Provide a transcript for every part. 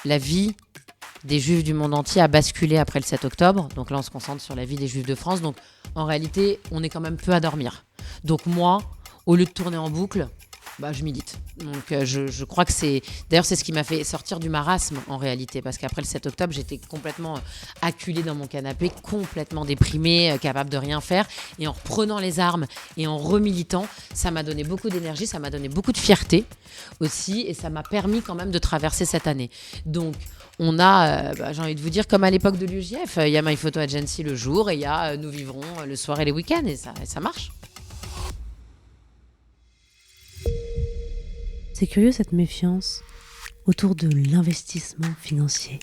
la vie des Juifs du monde entier a basculé après le 7 octobre. Donc là, on se concentre sur la vie des Juifs de France. Donc en réalité, on est quand même peu à dormir. Donc moi, au lieu de tourner en boucle, je milite. Donc je crois que c'est... D'ailleurs, c'est ce qui m'a fait sortir du marasme en réalité. Parce qu'après le 7 octobre, j'étais complètement acculée dans mon canapé, complètement déprimée, capable de rien faire. Et en reprenant les armes et en remilitant, ça m'a donné beaucoup d'énergie, ça m'a donné beaucoup de fierté aussi. Et ça m'a permis quand même de traverser cette année. Donc on a, j'ai envie de vous dire, comme à l'époque de l'UJF, il y a My Photo Agency le jour et il y a Nous Vivrons le soir et les week-ends. Et ça marche. C'est curieux cette méfiance autour de l'investissement financier.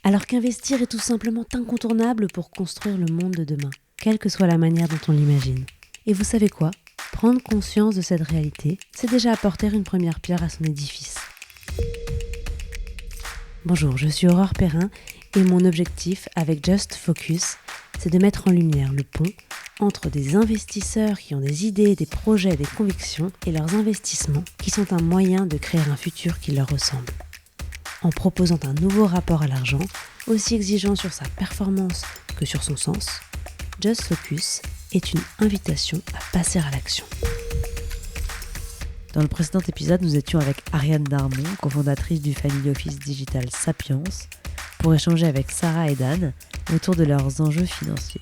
Alors qu'investir est tout simplement incontournable pour construire le monde de demain, quelle que soit la manière dont on l'imagine. Et vous savez quoi ? Prendre conscience de cette réalité, c'est déjà apporter une première pierre à son édifice. Bonjour, je suis Aurore Perrin et mon objectif avec Just Focus, c'est de mettre en lumière le pont entre des investisseurs qui ont des idées, des projets, des convictions et leurs investissements qui sont un moyen de créer un futur qui leur ressemble. En proposant un nouveau rapport à l'argent, aussi exigeant sur sa performance que sur son sens, Just Focus est une invitation à passer à l'action. Dans le précédent épisode, nous étions avec Ariane Darmon, cofondatrice du family office digital Sapiens, pour échanger avec Sarah et Dan autour de leurs enjeux financiers.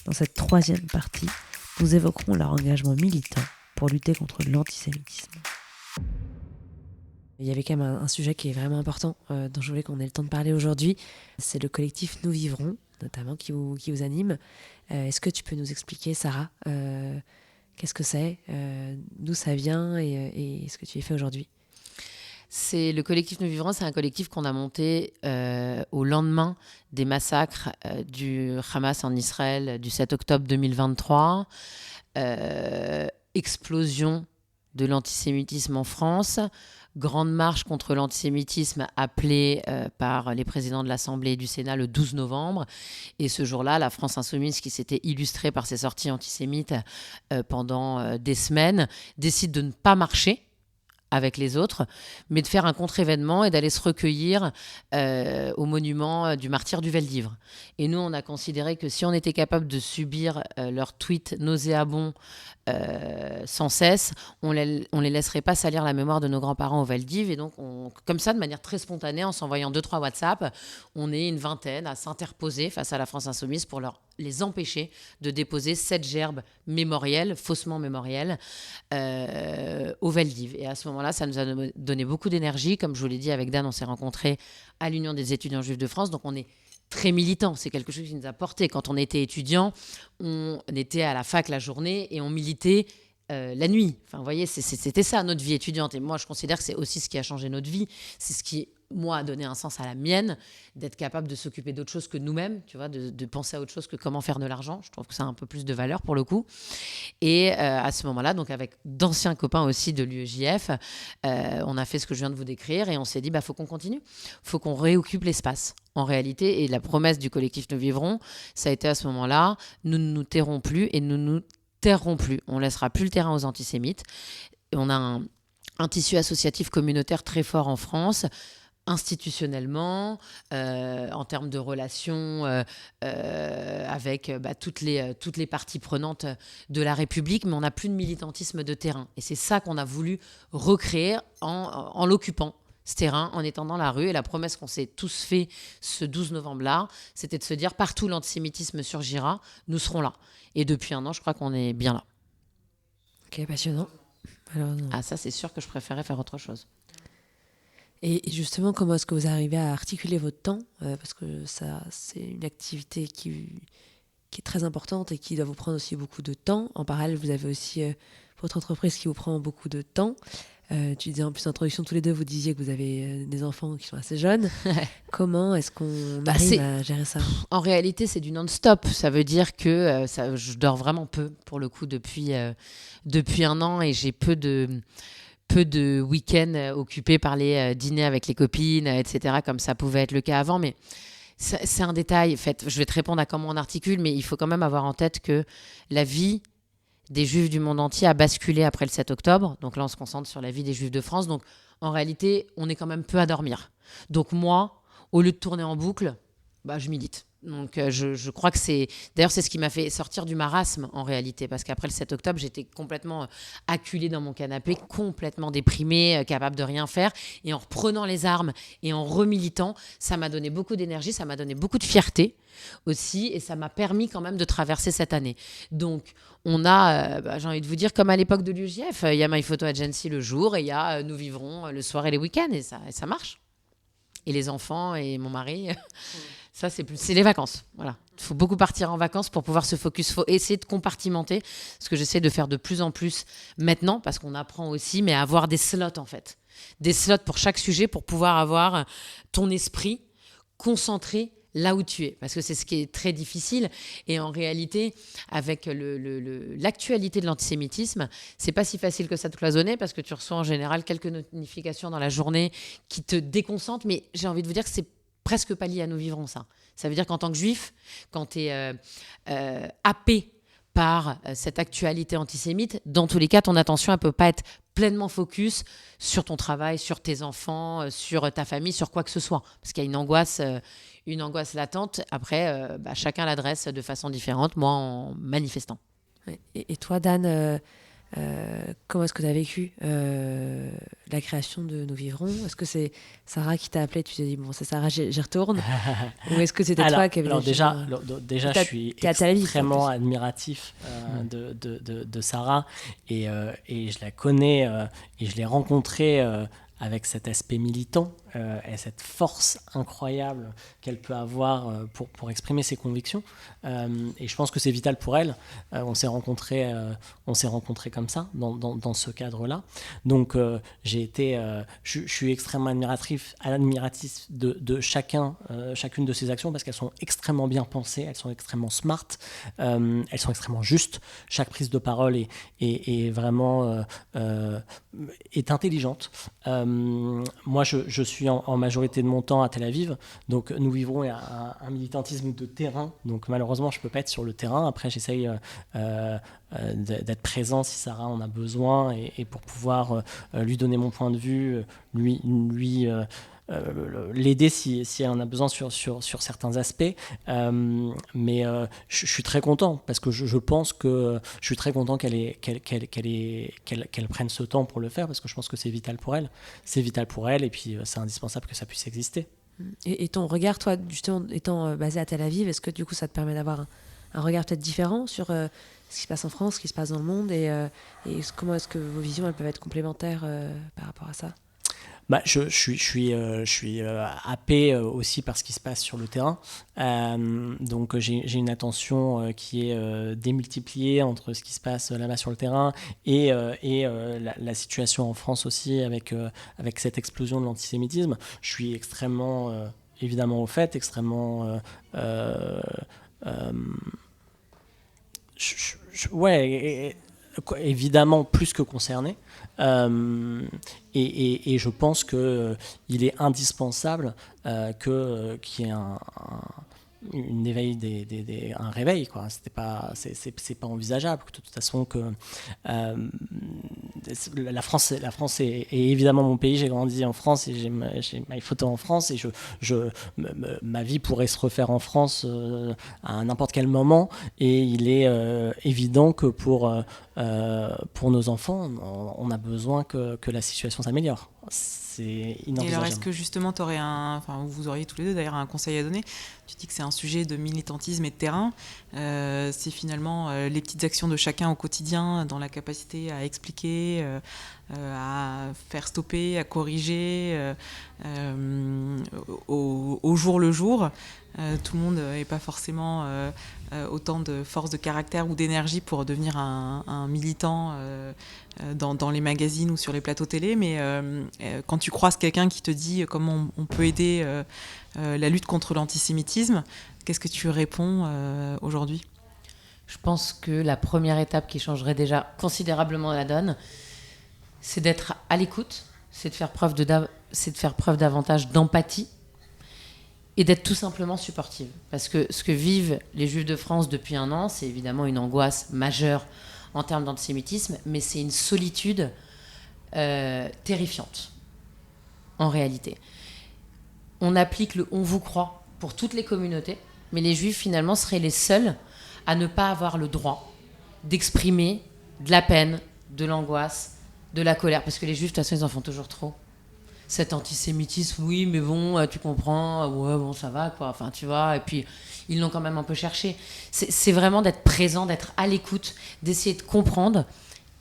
Dans cette troisième partie, nous évoquerons leur engagement militant pour lutter contre l'antisémitisme. Il y avait quand même un sujet qui est vraiment important, dont je voulais qu'on ait le temps de parler aujourd'hui. C'est le collectif Nous Vivrons, notamment, qui vous anime. Est-ce que tu peux nous expliquer, Sarah, qu'est-ce que c'est, d'où ça vient et ce que tu y fais aujourd'hui ? C'est le collectif Nous Vivrons, c'est un collectif qu'on a monté au lendemain des massacres du Hamas en Israël du 7 octobre 2023. Explosion de l'antisémitisme en France. Grande marche contre l'antisémitisme appelée par les présidents de l'Assemblée et du Sénat le 12 novembre. Et ce jour-là, la France insoumise, qui s'était illustrée par ses sorties antisémites pendant des semaines, décide de ne pas marcher avec les autres, mais de faire un contre-événement et d'aller se recueillir au monument du martyr du Vel-d'Hivre. Et nous, on a considéré que si on était capable de subir leurs tweets nauséabonds sans cesse, on les laisserait pas salir la mémoire de nos grands-parents au Vel-d'Hivre. Et donc, comme ça, de manière très spontanée, en s'envoyant 2-3 WhatsApp, on est une vingtaine à s'interposer face à la France insoumise pour les empêcher de déposer cette gerbe mémorielle, faussement mémorielle, au Vel-d'Hivre. Et à ce moment-là, ça nous a donné beaucoup d'énergie. Comme je vous l'ai dit, avec Dan, on s'est rencontrés à l'Union des étudiants juifs de France. Donc, on est très militant. C'est quelque chose qui nous a porté. Quand on était étudiant, on était à la fac la journée et on militait la nuit. Enfin, vous voyez, c'était ça, notre vie étudiante. Et moi, je considère que c'est aussi ce qui a changé notre vie. C'est ce qui, moi, a donné un sens à la mienne, d'être capable de s'occuper d'autre chose que nous-mêmes, tu vois, de penser à autre chose que comment faire de l'argent. Je trouve que ça a un peu plus de valeur pour le coup. Et à ce moment-là, donc avec d'anciens copains aussi de l'UEJF, on a fait ce que je viens de vous décrire et on s'est dit, faut qu'on continue, faut qu'on réoccupe l'espace. En réalité, et la promesse du collectif Nous Vivrons, ça a été à ce moment-là, nous ne nous tairons plus et nous ne nous tairons plus. On ne laissera plus le terrain aux antisémites. Et on a un tissu associatif communautaire très fort en France, institutionnellement, en termes de relations avec toutes les parties prenantes de la République, mais on n'a plus de militantisme de terrain. Et c'est ça qu'on a voulu recréer en l'occupant, ce terrain, en étant dans la rue. Et la promesse qu'on s'est tous fait ce 12 novembre-là, c'était de se dire, partout où l'antisémitisme surgira, nous serons là. Et depuis un an, je crois qu'on est bien là. Ok, passionnant. Alors, ça, c'est sûr que je préférais faire autre chose. Et justement, comment est-ce que vous arrivez à articuler votre temps ? Parce que ça, c'est une activité qui est très importante et qui doit vous prendre aussi beaucoup de temps. En parallèle, vous avez aussi votre entreprise qui vous prend beaucoup de temps. Tu disais en plus d'introduction, tous les deux, vous disiez que vous avez des enfants qui sont assez jeunes. Comment est-ce qu'on arrive à gérer ça ? En réalité, c'est du non-stop. Ça veut dire que je dors vraiment peu, pour le coup, depuis un an, et j'ai peu de week-ends occupés par les dîners avec les copines, etc., comme ça pouvait être le cas avant. Mais c'est un détail. En fait, je vais te répondre à comment on articule, mais il faut quand même avoir en tête que la vie des Juifs du monde entier a basculé après le 7 octobre. Donc là, on se concentre sur la vie des Juifs de France. Donc, en réalité, on est quand même peu à dormir. Donc moi, au lieu de tourner en boucle, je milite. Donc je crois que d'ailleurs c'est ce qui m'a fait sortir du marasme en réalité, parce qu'après le 7 octobre j'étais complètement acculée dans mon canapé, complètement déprimée, capable de rien faire, et en reprenant les armes et en remilitant, ça m'a donné beaucoup d'énergie, ça m'a donné beaucoup de fierté aussi, et ça m'a permis quand même de traverser cette année. Donc on a, j'ai envie de vous dire, comme à l'époque de l'UJF, il y a My Photo Agency le jour et il y a Nous Vivrons le soir et les week-ends, et ça marche. Et les enfants et mon mari... Ça, c'est les vacances. Voilà. Il faut beaucoup partir en vacances pour pouvoir se focus. Il faut essayer de compartimenter, ce que j'essaie de faire de plus en plus maintenant, parce qu'on apprend aussi, mais à avoir des slots, en fait. Des slots pour chaque sujet, pour pouvoir avoir ton esprit concentré là où tu es. Parce que c'est ce qui est très difficile. Et en réalité, avec l'actualité de l'antisémitisme, c'est pas si facile que ça de cloisonner, parce que tu reçois en général quelques notifications dans la journée qui te déconcentrent. Mais j'ai envie de vous dire que c'est presque pas lié à Nous Vivrons, ça. Ça veut dire qu'en tant que juif, quand tu es happé par cette actualité antisémite, dans tous les cas, ton attention, elle peut pas être pleinement focus sur ton travail, sur tes enfants, sur ta famille, sur quoi que ce soit. Parce qu'il y a une angoisse latente. Après, chacun l'adresse de façon différente, moi en manifestant. Et toi, Dan, comment est-ce que tu as vécu la création de Nous Vivrons ? Est-ce que c'est Sarah qui t'a appelé, tu t'es dit, bon, c'est Sarah, j'y retourne ? Ou est-ce que c'était toi qui avais déjà, je suis extrêmement admiratif de Sarah, et je la connais et je l'ai rencontrée avec cet aspect militant et cette force incroyable qu'elle peut avoir pour exprimer ses convictions. Et je pense que c'est vital pour elle. On s'est rencontrés comme ça, dans ce cadre-là. Donc, je suis extrêmement admiratif de chacune de ces actions, parce qu'elles sont extrêmement bien pensées, elles sont extrêmement smart, elles sont extrêmement justes. Chaque prise de parole est vraiment est intelligente. Moi, je suis en majorité de mon temps à Tel Aviv, donc Nous Vivrons un militantisme de terrain, donc malheureusement je ne peux pas être sur le terrain. Après, j'essaye d'être présent si Sarah en a besoin, et pour pouvoir lui donner mon point de vue, l'aider si elle en a besoin sur certains aspects, mais je suis très content, parce que je pense que je suis très content qu'elle prenne ce temps pour le faire, parce que je pense que c'est vital pour elle, et puis c'est indispensable que ça puisse exister. Et ton regard, toi, justement, étant basé à Tel Aviv, est-ce que du coup ça te permet d'avoir un regard peut-être différent sur ce qui se passe en France, ce qui se passe dans le monde, et comment est-ce que vos visions elles peuvent être complémentaires par rapport à ça ? Je suis happé aussi par ce qui se passe sur le terrain. Donc j'ai une attention qui est démultipliée entre ce qui se passe là-bas sur le terrain et la situation en France aussi, avec cette explosion de l'antisémitisme. Je suis extrêmement, évidemment, au fait, extrêmement... évidemment plus que concerné, et je pense que il est indispensable qu'il y ait un réveil, quoi. C'est pas envisageable de toute façon que la France est évidemment mon pays. J'ai grandi en France et j'ai My Photo en France, et ma vie pourrait se refaire en France à n'importe quel moment, et il est évident que pour nos enfants, on a besoin que la situation s'améliore. C'est inenvisageable. Et alors, est-ce que justement vous auriez tous les deux d'ailleurs un conseil à donner ? Tu dis que c'est un sujet de militantisme et de terrain. C'est finalement les petites actions de chacun au quotidien, dans la capacité à expliquer, à faire stopper, à corriger au jour le jour. Tout le monde n'est pas forcément autant de force de caractère ou d'énergie pour devenir un militant dans les magazines ou sur les plateaux télé, mais quand tu croises quelqu'un qui te dit comment on peut aider la lutte contre l'antisémitisme, qu'est-ce que tu réponds aujourd'hui ? Je pense que la première étape qui changerait déjà considérablement la donne, c'est d'être à l'écoute, c'est de faire preuve davantage d'empathie, et d'être tout simplement supportive. Parce que ce que vivent les Juifs de France depuis 1 an, c'est évidemment une angoisse majeure en termes d'antisémitisme, mais c'est une solitude terrifiante. en réalité. On applique le « on vous croit » pour toutes les communautés, mais les Juifs, finalement, seraient les seuls à ne pas avoir le droit d'exprimer de la peine, de l'angoisse, de la colère. Parce que les Juifs, de toute façon, ils en font toujours trop. Cet antisémitisme, oui, mais bon, tu comprends, ouais, bon, ça va, quoi. Enfin, tu vois, et puis, ils l'ont quand même un peu cherché. C'est vraiment d'être présent, d'être à l'écoute, d'essayer de comprendre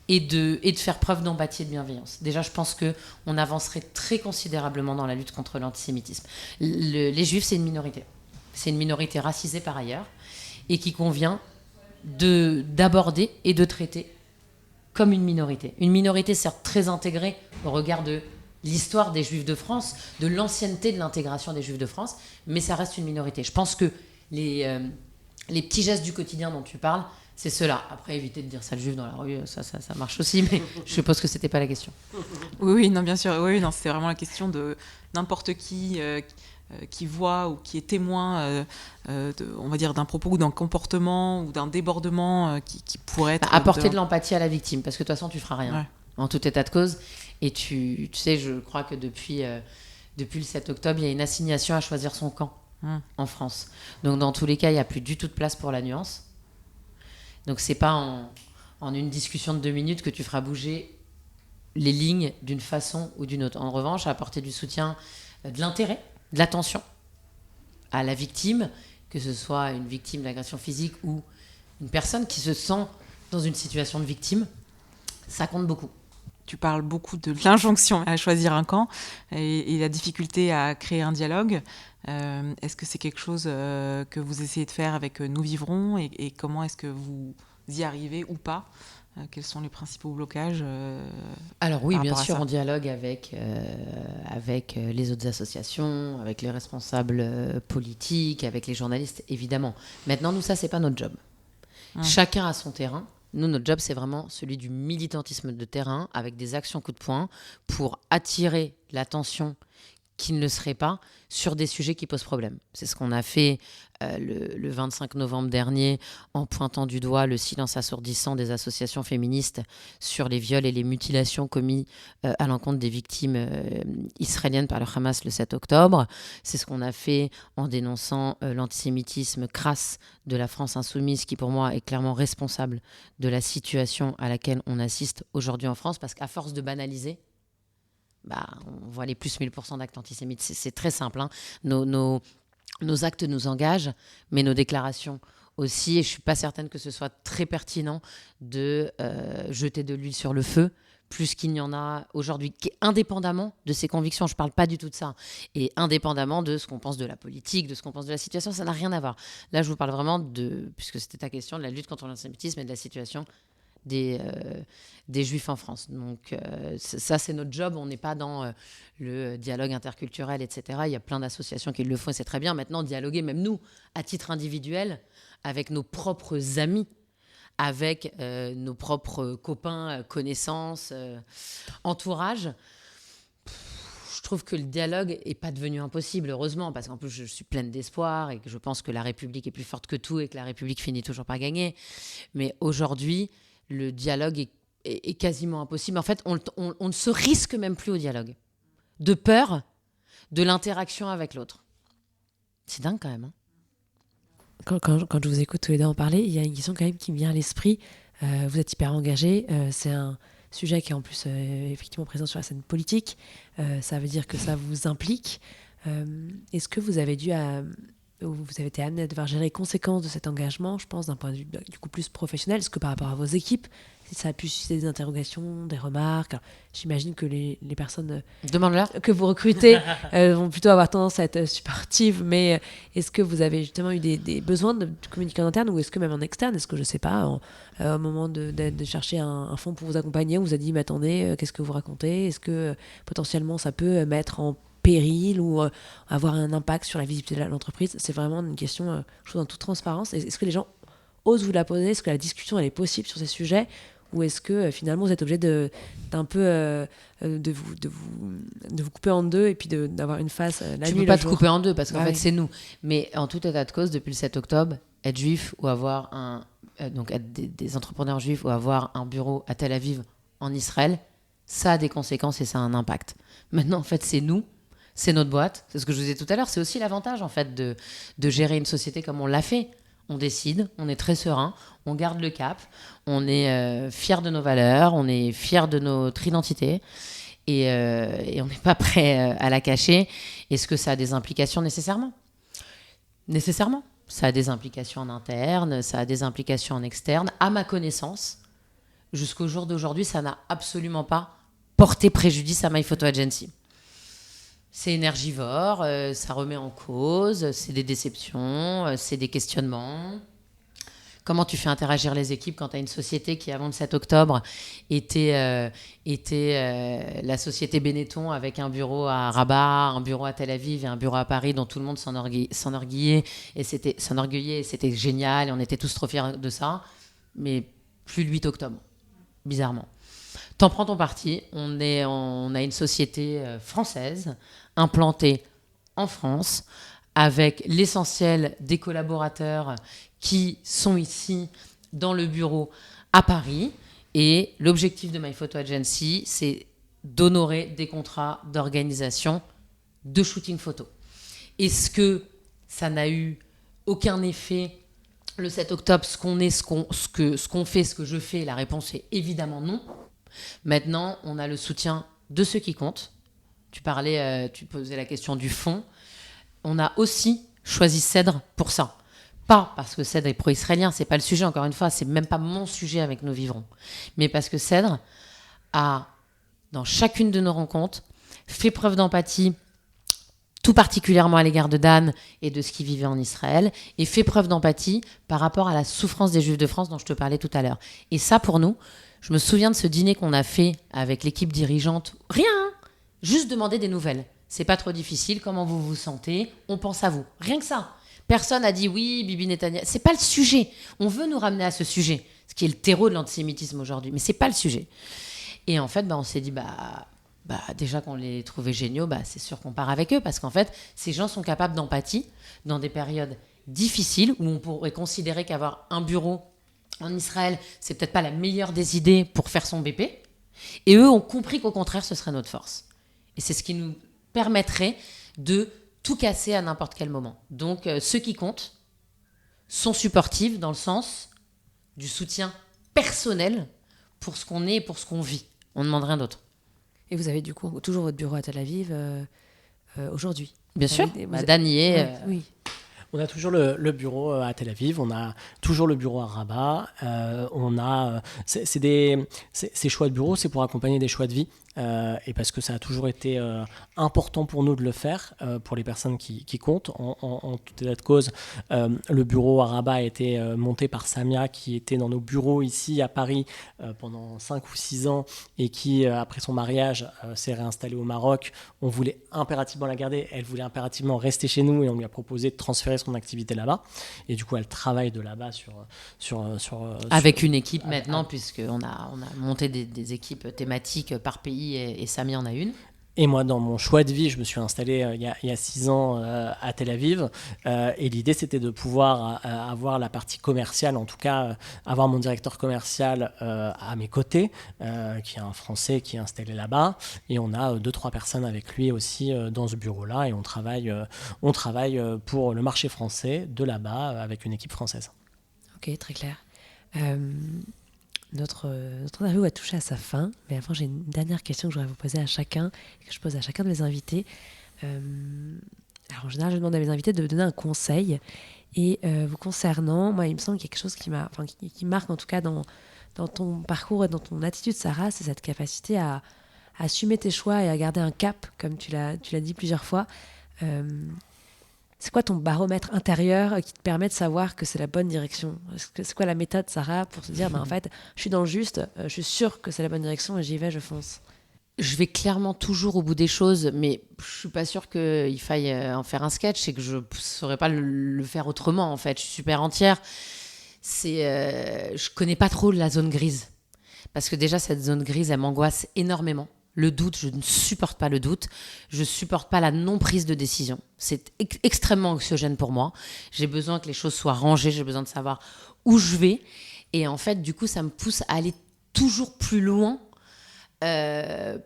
et de faire preuve d'empathie et de bienveillance. Déjà, je pense qu'on avancerait très considérablement dans la lutte contre l'antisémitisme. Les Juifs, c'est une minorité. C'est une minorité racisée par ailleurs, et qui convient d'aborder et de traiter comme une minorité. Une minorité certes très intégrée au regard de l'histoire des Juifs de France, de l'ancienneté de l'intégration des Juifs de France, mais ça reste une minorité. Je pense que les petits gestes du quotidien dont tu parles, c'est cela. Après, éviter de dire sale juif dans la rue, ça marche aussi, mais je suppose que c'était pas la question. Oui, non, bien sûr. Oui, non, c'était vraiment la question de n'importe qui voit ou qui est témoin, on va dire, d'un propos ou d'un comportement ou d'un débordement qui pourrait être... apporter de l'empathie à la victime, parce que de toute façon, tu feras rien, en tout état de cause. Et tu sais, je crois que depuis le 7 octobre, il y a une assignation à choisir son camp en France. Donc, dans tous les cas, il n'y a plus du tout de place pour la nuance. Donc, c'est pas en une discussion de 2 minutes que tu feras bouger les lignes d'une façon ou d'une autre. En revanche, apporter du soutien, de l'intérêt, de l'attention à la victime, que ce soit une victime d'agression physique ou une personne qui se sent dans une situation de victime, ça compte beaucoup. Tu parles beaucoup de l'injonction à choisir un camp et la difficulté à créer un dialogue. Est-ce que c'est quelque chose que vous essayez de faire avec Nous Vivrons et comment est-ce que vous y arrivez ou pas ? Quels sont les principaux blocages Alors oui, bien sûr, on dialogue avec les autres associations, avec les responsables politiques, avec les journalistes, évidemment. Maintenant, nous, ça, c'est pas notre job. Chacun a son terrain. Nous, notre job, c'est vraiment celui du militantisme de terrain, avec des actions coup de poing, pour attirer l'attention qui ne le serait pas sur des sujets qui posent problème. C'est ce qu'on a fait le 25 novembre dernier en pointant du doigt le silence assourdissant des associations féministes sur les viols et les mutilations commis à l'encontre des victimes israéliennes par le Hamas le 7 octobre. C'est ce qu'on a fait en dénonçant l'antisémitisme crasse de la France insoumise qui pour moi est clairement responsable de la situation à laquelle on assiste aujourd'hui en France parce qu'à force de banaliser, on voit les plus 1000% d'actes antisémites. C'est très simple. Hein. Nos actes nous engagent, mais nos déclarations aussi. Et je ne suis pas certaine que ce soit très pertinent de jeter de l'huile sur le feu, plus qu'il n'y en a aujourd'hui, indépendamment de ses convictions. Je ne parle pas du tout de ça. Et indépendamment de ce qu'on pense de la politique, de ce qu'on pense de la situation, ça n'a rien à voir. Là, je vous parle vraiment puisque c'était ta question, de la lutte contre l'antisémitisme et de la situation des Juifs en France. Donc ça, c'est notre job. On n'est pas dans le dialogue interculturel, etc. Il y a plein d'associations qui le font et c'est très bien. Maintenant, dialoguer, même nous, à titre individuel, avec nos propres amis, avec nos propres copains, connaissances, entourage, je trouve que le dialogue n'est pas devenu impossible, heureusement, parce qu'en plus, je suis pleine d'espoir et que je pense que la République est plus forte que tout et que la République finit toujours par gagner. Mais aujourd'hui, le dialogue est quasiment impossible. En fait, on ne se risque même plus au dialogue, de peur de l'interaction avec l'autre. C'est dingue quand même. Hein. Quand je vous écoute tous les deux en parler, il y a une question quand même qui me vient à l'esprit. Vous êtes hyper engagés. C'est un sujet qui est en plus effectivement présent sur la scène politique. Ça veut dire que ça vous implique. Est-ce que vous avez été amené à devoir gérer les conséquences de cet engagement, je pense, d'un point de vue du coup plus professionnel? Est-ce que par rapport à vos équipes, ça a pu susciter des interrogations, des remarques? Alors, j'imagine que les personnes que vous recrutez vont plutôt avoir tendance à être supportives, mais est-ce que vous avez justement eu des besoins de communiquer en interne ou est-ce que même en externe? Est-ce que, je ne sais pas, au moment de chercher un fonds pour vous accompagner, on vous a dit, mais attendez, qu'est-ce que vous racontez? Est-ce que potentiellement ça peut mettre en péril ou avoir un impact sur la visibilité de l'entreprise? C'est vraiment une question, je trouve, en toute transparence. Est-ce que les gens osent vous la poser? Est-ce que la discussion elle est possible sur ces sujets? Ou est-ce que finalement vous êtes obligé de vous couper en deux et puis d'avoir une face la nuit, tu ne peux pas te couper en deux parce qu'en fait c'est nous. Mais en tout état de cause, depuis le 7 octobre, être juif ou avoir donc être des entrepreneurs juifs ou avoir un bureau à Tel Aviv en Israël, ça a des conséquences et ça a un impact. Maintenant, en fait, c'est nous, c'est notre boîte. C'est ce que je vous disais tout à l'heure. C'est aussi l'avantage, en fait, de gérer une société comme on l'a fait. On décide, on est très serein, on garde le cap, on est fiers de nos valeurs, on est fiers de notre identité et on n'est pas prêt à la cacher. Est-ce que ça a des implications nécessairement ? Nécessairement. Ça a des implications en interne, ça a des implications en externe. À ma connaissance, jusqu'au jour d'aujourd'hui, ça n'a absolument pas porté préjudice à My Photo Agency. C'est énergivore, ça remet en cause, c'est des déceptions, c'est des questionnements. Comment tu fais interagir les équipes quand tu as une société qui, avant le 7 octobre, était la société Benetton avec un bureau à Rabat, un bureau à Tel Aviv et un bureau à Paris dont tout le monde s'enorgueillait et c'était génial et on était tous trop fiers de ça, mais plus le 8 octobre, bizarrement. T'en prends ton parti, on a une société française implantée en France avec l'essentiel des collaborateurs qui sont ici dans le bureau à Paris. Et l'objectif de My Photo Agency, c'est d'honorer des contrats d'organisation de shooting photo. Est-ce que ça n'a eu aucun effet le 7 octobre, ce qu'on fait, ce que je fais? La réponse est évidemment non. Maintenant, on a le soutien de ceux qui comptent. Tu posais la question du fond. On a aussi choisi Cèdre pour ça. Pas parce que Cèdre est pro-israélien, c'est pas le sujet, encore une fois, c'est même pas mon sujet avec Nous Vivrons. Mais parce que Cèdre a, dans chacune de nos rencontres, fait preuve d'empathie, tout particulièrement à l'égard de Dan et de ce qu'il vivait en Israël, et fait preuve d'empathie par rapport à la souffrance des Juifs de France dont je te parlais tout à l'heure. Et ça, pour nous, je me souviens de ce dîner qu'on a fait avec l'équipe dirigeante. Rien, hein, juste demander des nouvelles. C'est pas trop difficile, comment vous vous sentez, on pense à vous. Rien que ça. Personne n'a dit oui, Bibi Netanyahu. C'est pas le sujet. On veut nous ramener à ce sujet, ce qui est le terreau de l'antisémitisme aujourd'hui, mais c'est pas le sujet. Et en fait, on s'est dit, déjà qu'on les trouvait géniaux, c'est sûr qu'on part avec eux, parce qu'en fait, ces gens sont capables d'empathie dans des périodes difficiles où on pourrait considérer qu'avoir un bureau en Israël, c'est peut-être pas la meilleure des idées pour faire son BP. Et eux ont compris qu'au contraire, ce serait notre force. Et c'est ce qui nous permettrait de tout casser à n'importe quel moment. Donc, ceux qui comptent sont supportifs dans le sens du soutien personnel pour ce qu'on est et pour ce qu'on vit. On ne demande rien d'autre. Et vous avez du coup toujours votre bureau à Tel Aviv aujourd'hui? Bien sûr, Dan y est. Oui. On a toujours le bureau à Tel Aviv, on a toujours le bureau à Rabat. Ces choix de bureau, c'est pour accompagner des choix de vie. Et parce que ça a toujours été important pour nous de le faire, pour les personnes qui comptent. En tout état de cause, le bureau à Rabat a été monté par Samia, qui était dans nos bureaux ici à Paris pendant 5 ou 6 ans et qui, après son mariage, s'est réinstallée au Maroc. On voulait impérativement la garder, elle voulait impérativement rester chez nous et on lui a proposé de transférer son activité là-bas. Et du coup, elle travaille de là-bas avec une équipe maintenant, puisqu'on a monté des équipes thématiques par pays. Et Samy en a une. Et moi, dans mon choix de vie, je me suis installé il y a 6 ans à Tel Aviv. Et l'idée, c'était de pouvoir avoir la partie commerciale, en tout cas, avoir mon directeur commercial à mes côtés, qui est un Français qui est installé là-bas. Et on a 2-3 personnes avec lui aussi dans ce bureau-là. Et on travaille pour le marché français de là-bas avec une équipe française. Ok, très clair. Notre interview va toucher à sa fin, mais avant j'ai une dernière question que je voudrais vous poser à chacun, que je pose à chacun de mes invités. Alors en général, je demande à mes invités de me donner un conseil, et vous concernant, moi il me semble qu'il y a quelque chose qui marque en tout cas dans ton parcours et dans ton attitude, Sarah, c'est cette capacité à assumer tes choix et à garder un cap, comme tu l'as dit plusieurs fois. C'est quoi ton baromètre intérieur qui te permet de savoir que c'est la bonne direction? C'est quoi la méthode, Sarah, pour se dire, en fait, je suis dans le juste, je suis sûre que c'est la bonne direction et j'y vais, je fonce? Je vais clairement toujours au bout des choses, mais je suis pas sûre qu'il faille en faire un sketch, c'est que je saurais pas le faire autrement, en fait. Je suis super entière. Je connais pas trop la zone grise. Parce que déjà, cette zone grise, elle m'angoisse énormément. Le doute, je ne supporte pas le doute. Je ne supporte pas la non-prise de décision. C'est extrêmement anxiogène pour moi. J'ai besoin que les choses soient rangées. J'ai besoin de savoir où je vais. Et en fait, du coup, ça me pousse à aller toujours plus loin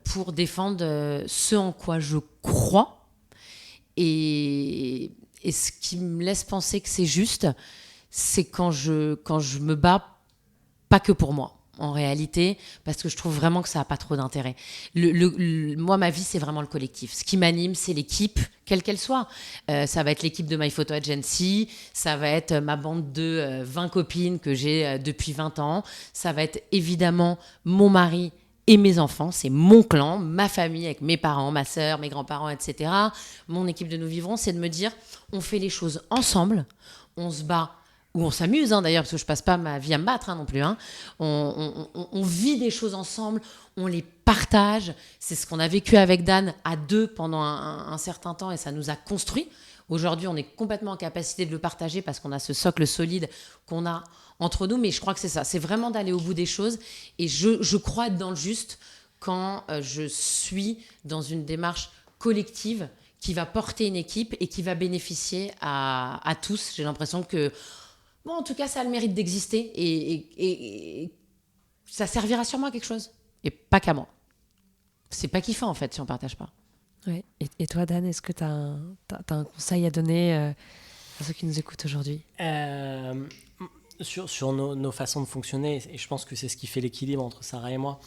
pour défendre ce en quoi je crois. Et ce qui me laisse penser que c'est juste, c'est quand je me bats pas que pour moi, en réalité, parce que je trouve vraiment que ça n'a pas trop d'intérêt. Moi, ma vie, c'est vraiment le collectif. Ce qui m'anime, c'est l'équipe, quelle qu'elle soit. Ça va être l'équipe de My Photo Agency, ça va être ma bande de 20 copines que j'ai depuis 20 ans, ça va être évidemment mon mari et mes enfants, c'est mon clan, ma famille avec mes parents, ma sœur, mes grands-parents, etc. Mon équipe de Nous Vivrons, c'est de me dire, on fait les choses ensemble, on se bat, ou on s'amuse d'ailleurs, parce que je passe pas ma vie à me battre non plus. On vit des choses ensemble, on les partage. C'est ce qu'on a vécu avec Dan à deux pendant un certain temps et ça nous a construit. Aujourd'hui, on est complètement en capacité de le partager parce qu'on a ce socle solide qu'on a entre nous. Mais je crois que c'est ça, c'est vraiment d'aller au bout des choses. Et je crois être dans le juste quand je suis dans une démarche collective qui va porter une équipe et qui va bénéficier à tous. J'ai l'impression que, bon, en tout cas, ça a le mérite d'exister et ça servira sûrement à quelque chose. Et pas qu'à moi. C'est pas kiffant, en fait, si on partage pas. Ouais. Et toi, Dan, est-ce que tu as un conseil à donner à ceux qui nous écoutent aujourd'hui ? Sur nos façons de fonctionner, et je pense que c'est ce qui fait l'équilibre entre Sarah et moi.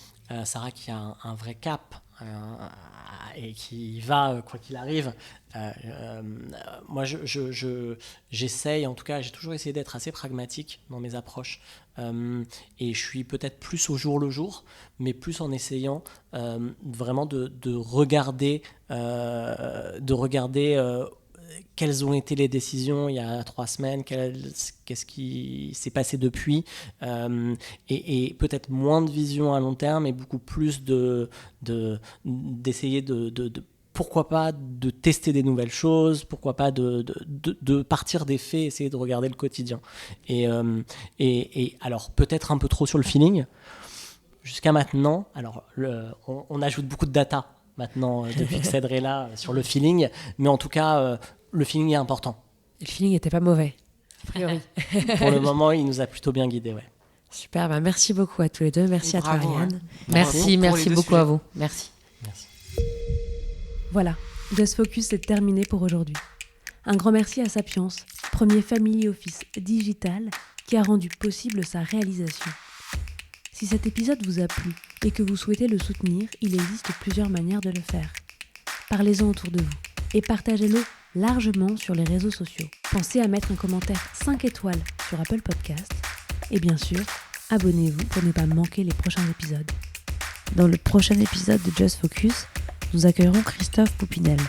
Sarah qui a un vrai cap et qui y va quoi qu'il arrive. Moi, j'essaye, en tout cas, j'ai toujours essayé d'être assez pragmatique dans mes approches. Et je suis peut-être plus au jour le jour, mais plus en essayant vraiment de regarder quelles ont été les décisions il y a 3 semaines, qu'est-ce qui s'est passé depuis, et peut-être moins de vision à long terme et beaucoup plus d'essayer de pourquoi pas de tester des nouvelles choses, pourquoi pas de partir des faits, essayer de regarder le quotidien. Et alors peut-être un peu trop sur le feeling. Jusqu'à maintenant, alors on ajoute beaucoup de data maintenant depuis que Cèdre est là sur le feeling, mais en tout cas le feeling est important. Et le feeling n'était pas mauvais, a priori. Pour le moment, il nous a plutôt bien guidés, ouais. Super, merci beaucoup à tous les deux. Merci à toi, Ariane. Merci beaucoup à vous. Merci. Voilà, Just Focus est terminé pour aujourd'hui. Un grand merci à Sapiens, premier family office digital qui a rendu possible sa réalisation. Si cet épisode vous a plu et que vous souhaitez le soutenir, il existe plusieurs manières de le faire. Parlez-en autour de vous et partagez-le largement sur les réseaux sociaux. Pensez à mettre un commentaire 5 étoiles sur Apple Podcast et bien sûr, abonnez-vous pour ne pas manquer les prochains épisodes. Dans le prochain épisode de Just Focus, nous accueillerons Christophe Poupinel.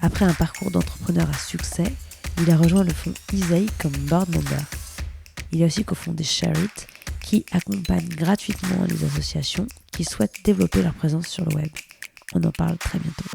Après un parcours d'entrepreneur à succès, il a rejoint le fonds Easy comme board member. Il a aussi cofondé Share-it, qui accompagne gratuitement les associations qui souhaitent développer leur présence sur le web. On en parle très bientôt.